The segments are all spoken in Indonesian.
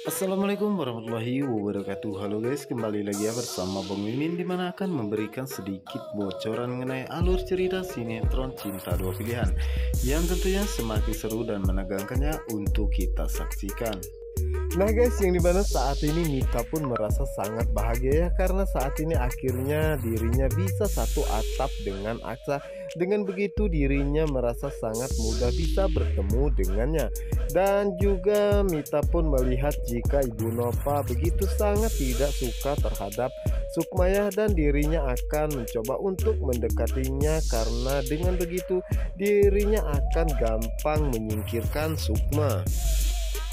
Assalamualaikum warahmatullahi wabarakatuh. Halo guys, kembali lagi ya bersama Bang Mimin, dimana akan memberikan sedikit bocoran mengenai alur cerita sinetron Cinta Dua Pilihan yang tentunya semakin seru dan menegangkannya untuk kita saksikan. Nah guys, yang dimana saat ini Mita pun merasa sangat bahagia ya, karena saat ini akhirnya dirinya bisa satu atap dengan Aksa. Dengan begitu dirinya merasa sangat mudah bisa bertemu dengannya. Dan juga Mita pun melihat jika Ibu Nova begitu sangat tidak suka terhadap Sukmaya, dan dirinya akan mencoba untuk mendekatinya, karena dengan begitu dirinya akan gampang menyingkirkan Sukma.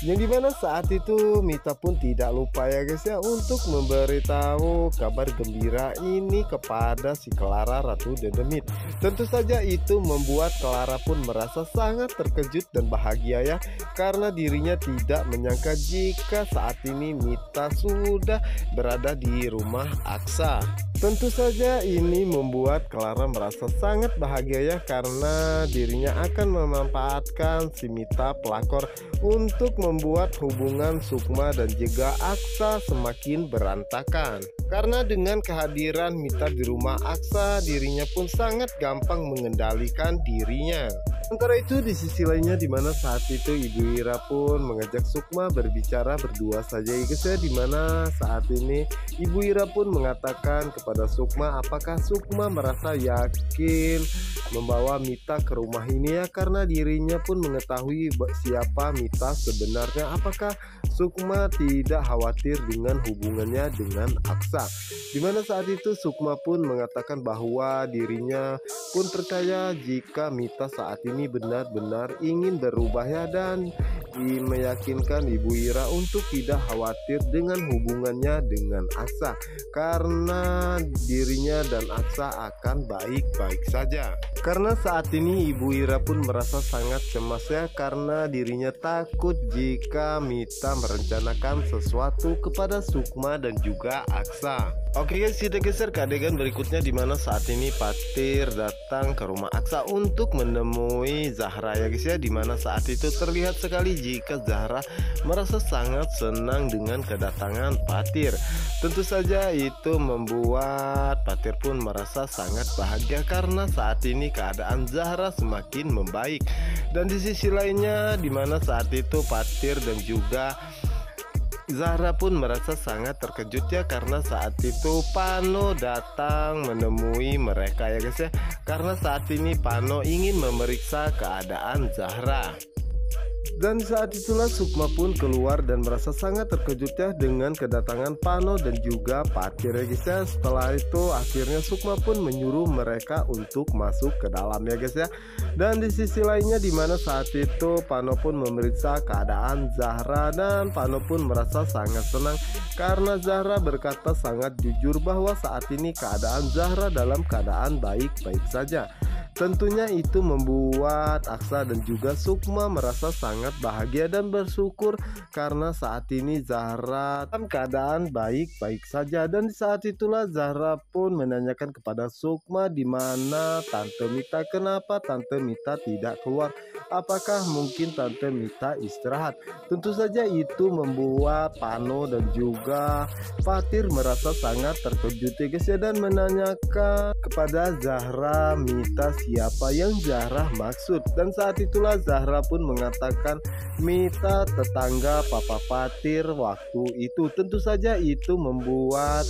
Yang dimana saat itu Mita pun tidak lupa ya guys ya, untuk memberitahu kabar gembira ini kepada si Clara Ratu Dedemit. Tentu saja itu membuat Clara pun merasa sangat terkejut dan bahagia ya, karena dirinya tidak menyangka jika saat ini Mita sudah berada di rumah Aksa. Tentu saja ini membuat Clara merasa sangat bahagia ya, karena dirinya akan memanfaatkan si Mita pelakor untuk membuat hubungan Sukma dan juga Aksa semakin berantakan. Karena dengan kehadiran Mita di rumah Aksa, dirinya pun sangat gampang mengendalikan dirinya. Sementara itu di sisi lainnya, dimana saat itu Ibu Ira pun mengajak Sukma berbicara berdua saja ya guys ya, dimana saat ini Ibu Ira pun mengatakan kepada Sukma apakah Sukma merasa yakin membawa Mita ke rumah ini ya, karena dirinya pun mengetahui siapa Mita sebenarnya. Apakah Sukma tidak khawatir dengan hubungannya dengan Aksa? Dimana saat itu Sukma pun mengatakan bahwa dirinya pun percaya jika Mita saat ini benar-benar ingin berubah ya, dan meyakinkan Ibu Ira untuk tidak khawatir dengan hubungannya dengan Aksa, karena dirinya dan Aksa akan baik-baik saja. Karena saat ini Ibu Ira pun merasa sangat cemas ya, karena dirinya takut jika Mita merencanakan sesuatu kepada Sukma dan juga Aksa. Oke guys, kita geser ke adegan berikutnya, dimana saat ini Patir datang ke rumah Aksa untuk menemui Zahra ya guys ya, dimana saat itu terlihat sekali jika Zahra merasa sangat senang dengan kedatangan Patir. Tentu saja itu membuat Patir pun merasa sangat bahagia, karena saat ini keadaan Zahra semakin membaik. Dan di sisi lainnya, dimana saat itu Patir dan juga Zahra pun merasa sangat terkejut ya, karena saat itu Pano datang menemui mereka ya guys ya, karena saat ini Pano ingin memeriksa keadaan Zahra. Dan saat itulah Sukma pun keluar dan merasa sangat terkejut ya dengan kedatangan Pano dan juga Patir ya guys ya. Setelah itu akhirnya Sukma pun menyuruh mereka untuk masuk ke dalam ya guys ya. Dan di sisi lainnya, dimana saat itu Pano pun memeriksa keadaan Zahra, dan Pano pun merasa sangat senang karena Zahra berkata sangat jujur bahwa saat ini keadaan Zahra dalam keadaan baik-baik saja. Tentunya itu membuat Aksa dan juga Sukma merasa sangat bahagia dan bersyukur, karena saat ini Zahra dalam keadaan baik-baik saja. Dan saat itulah Zahra pun menanyakan kepada Sukma di mana Tante Mita, kenapa Tante Mita tidak keluar, apakah mungkin Tante Mita istirahat. Tentu saja itu membuat Pano dan juga Patir merasa sangat terkejut ya guys ya, dan menanyakan kepada Zahra Mita siapa yang Zahra maksud. Dan saat itulah Zahra pun mengatakan Mita tetangga Papa Patir waktu itu. Tentu saja itu membuat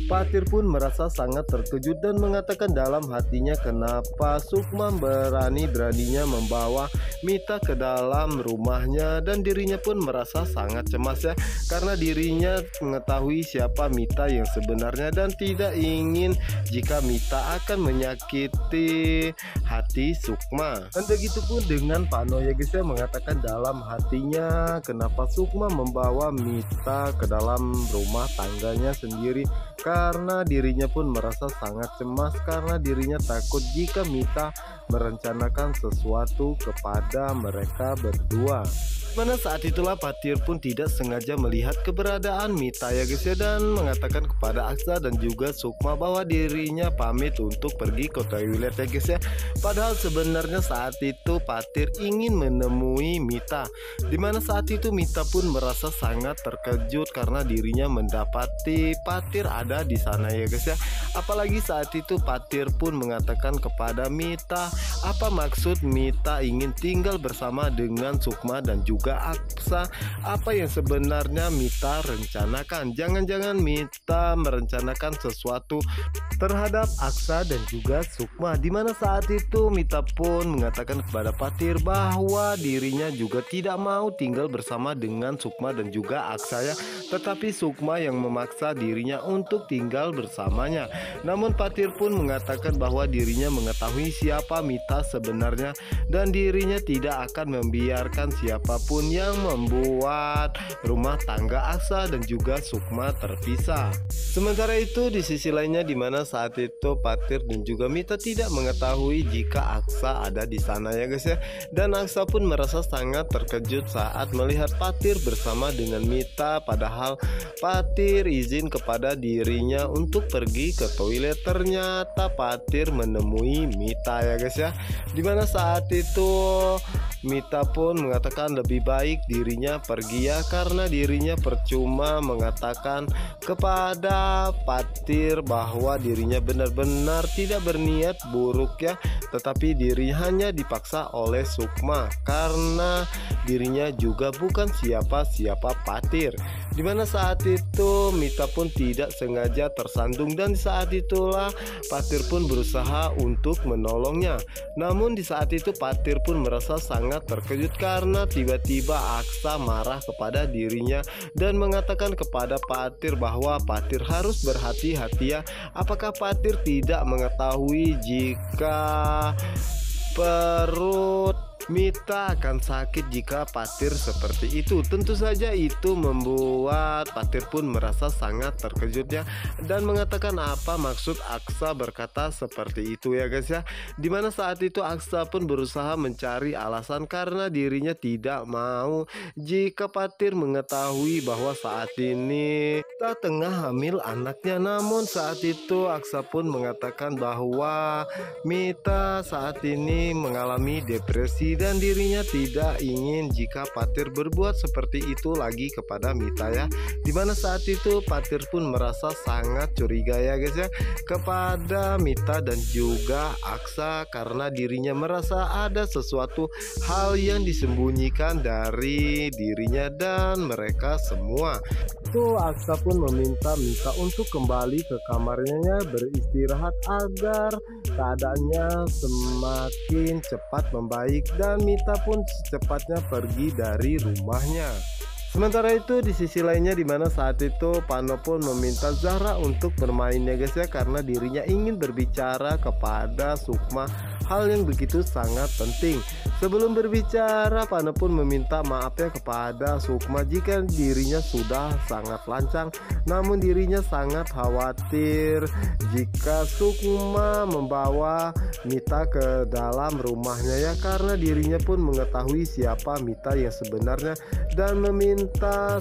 Patir pun merasa sangat terkejut dan mengatakan dalam hatinya kenapa Sukma berani-beraninya membawa Mita ke dalam rumahnya, dan dirinya pun merasa sangat cemas ya, karena dirinya mengetahui siapa Mita yang sebenarnya dan tidak ingin jika Mita akan menyakiti hati Sukma. Dan begitu pun dengan Pano ya guys ya, mengatakan dalam hatinya kenapa Sukma membawa Mita ke dalam rumah tangganya sendiri, karena dirinya pun merasa sangat cemas, karena dirinya takut jika Mita merencanakan sesuatu kepada mereka berdua. Mana saat itulah Patir pun tidak sengaja melihat keberadaan Mita ya guys ya, dan mengatakan kepada Aksa dan juga Sukma bahwa dirinya pamit untuk pergi ke toilet ya guys ya. Padahal sebenarnya saat itu Patir ingin menemui Mita, dimana saat itu Mita pun merasa sangat terkejut karena dirinya mendapati Patir ada di sana ya guys ya. Apalagi saat itu Patir pun mengatakan kepada Mita, apa maksud Mita ingin tinggal bersama dengan Sukma dan juga Aksa? Apa yang sebenarnya Mita rencanakan? Jangan-jangan Mita merencanakan sesuatu terhadap Aksa dan juga Sukma, dimana saat itu Mita pun mengatakan kepada Patir bahwa dirinya juga tidak mau tinggal bersama dengan Sukma dan juga Aksa ya, tetapi Sukma yang memaksa dirinya untuk tinggal bersamanya. Namun Patir pun mengatakan bahwa dirinya mengetahui siapa Mita sebenarnya dan dirinya tidak akan membiarkan siapapun yang membuat rumah tangga Aksa dan juga Sukma terpisah. Sementara itu di sisi lainnya, dimana saat itu Patir dan juga Mita tidak mengetahui jika Aksa ada di sana ya guys ya, dan Aksa pun merasa sangat terkejut saat melihat Patir bersama dengan Mita, padahal Patir izin kepada dirinya untuk pergi ke toilet. Ternyata Patir menemui Mita ya guys ya, dimana saat itu Mita pun mengatakan lebih baik dirinya pergi ya, karena dirinya percuma mengatakan kepada Patir bahwa dirinya benar-benar tidak berniat buruk ya, tetapi dirinya hanya dipaksa oleh Sukma karena dirinya juga bukan siapa-siapa Patir. Dimana saat itu Mita pun tidak sengaja tersandung, dan saat itulah Patir pun berusaha untuk menolongnya. Namun di saat itu Patir pun merasa sangat terkejut karena tiba-tiba Aksa marah kepada dirinya dan mengatakan kepada Patir bahwa Patir harus berhati-hati ya. Apakah Patir tidak mengetahui jika perut Mita akan sakit jika Patir seperti itu? Tentu saja itu membuat Patir pun merasa sangat terkejut ya, dan mengatakan apa maksud Aksa berkata seperti itu ya guys ya. Dimana saat itu Aksa pun berusaha mencari alasan karena dirinya tidak mau jika Patir mengetahui bahwa saat ini Mita tengah hamil anaknya. Namun saat itu Aksa pun mengatakan bahwa Mita saat ini mengalami depresi dan dirinya tidak ingin jika Patir berbuat seperti itu lagi kepada Mita ya. Dimana saat itu Patir pun merasa sangat curiga ya guys ya kepada Mita dan juga Aksa, karena dirinya merasa ada sesuatu hal yang disembunyikan dari dirinya dan mereka semua. Itu Aksa pun meminta Mita untuk kembali ke kamarnya ya, beristirahat agar keadaannya semakin cepat membaik dan Mita pun secepatnya pergi dari rumahnya. Sementara itu di sisi lainnya, dimana saat itu Pano pun meminta Zahra untuk bermain ya guys ya, karena dirinya ingin berbicara kepada Sukma hal yang begitu sangat penting. Sebelum berbicara, Pano pun meminta maaf ya kepada Sukma jika dirinya sudah sangat lancang, namun dirinya sangat khawatir jika Sukma membawa Mita ke dalam rumahnya ya, karena dirinya pun mengetahui siapa Mita yang sebenarnya dan meminta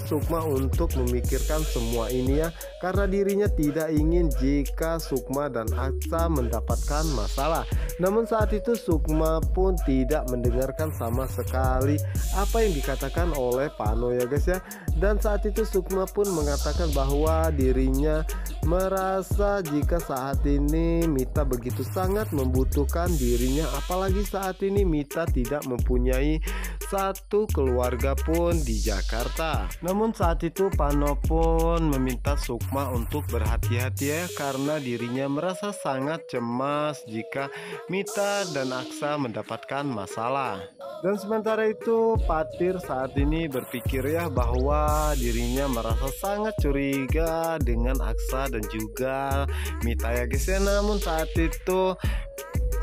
Sukma untuk memikirkan semua ini ya, karena dirinya tidak ingin jika Sukma dan Aksa mendapatkan masalah. Namun saat itu Sukma pun tidak mendengarkan sama sekali apa yang dikatakan oleh Pano ya guys ya, dan saat itu Sukma pun mengatakan bahwa dirinya merasa jika saat ini Mita begitu sangat membutuhkan dirinya, apalagi saat ini Mita tidak mempunyai satu keluarga pun di Jakarta. Namun saat itu Pano pun meminta Sukma untuk berhati-hati ya, karena dirinya merasa sangat cemas jika Mita dan Aksa mendapatkan masalah. Dan sementara itu Patir saat ini berpikir ya bahwa dirinya merasa sangat curiga dengan Aksa dan juga Mita ya guys ya. Namun saat itu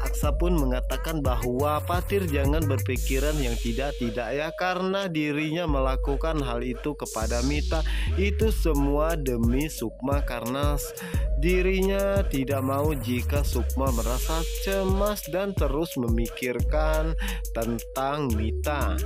Aksa pun mengatakan bahwa Patir jangan berpikiran yang tidak-tidak ya, karena dirinya melakukan hal itu kepada Mita itu semua demi Sukma, karena Dirinya tidak mau jika Sukma merasa cemas dan terus memikirkan tentang Mita.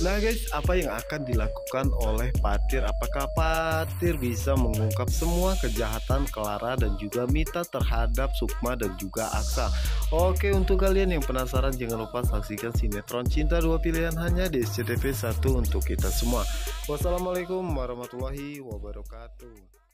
Nah guys, apa yang akan dilakukan oleh Patir? Apakah Patir bisa mengungkap semua kejahatan Clara dan juga Mita terhadap Sukma dan juga Aksa? Oke, untuk kalian yang penasaran jangan lupa saksikan sinetron Cinta Dua Pilihan hanya di SCTV 1 untuk kita semua. Wassalamualaikum warahmatullahi wabarakatuh.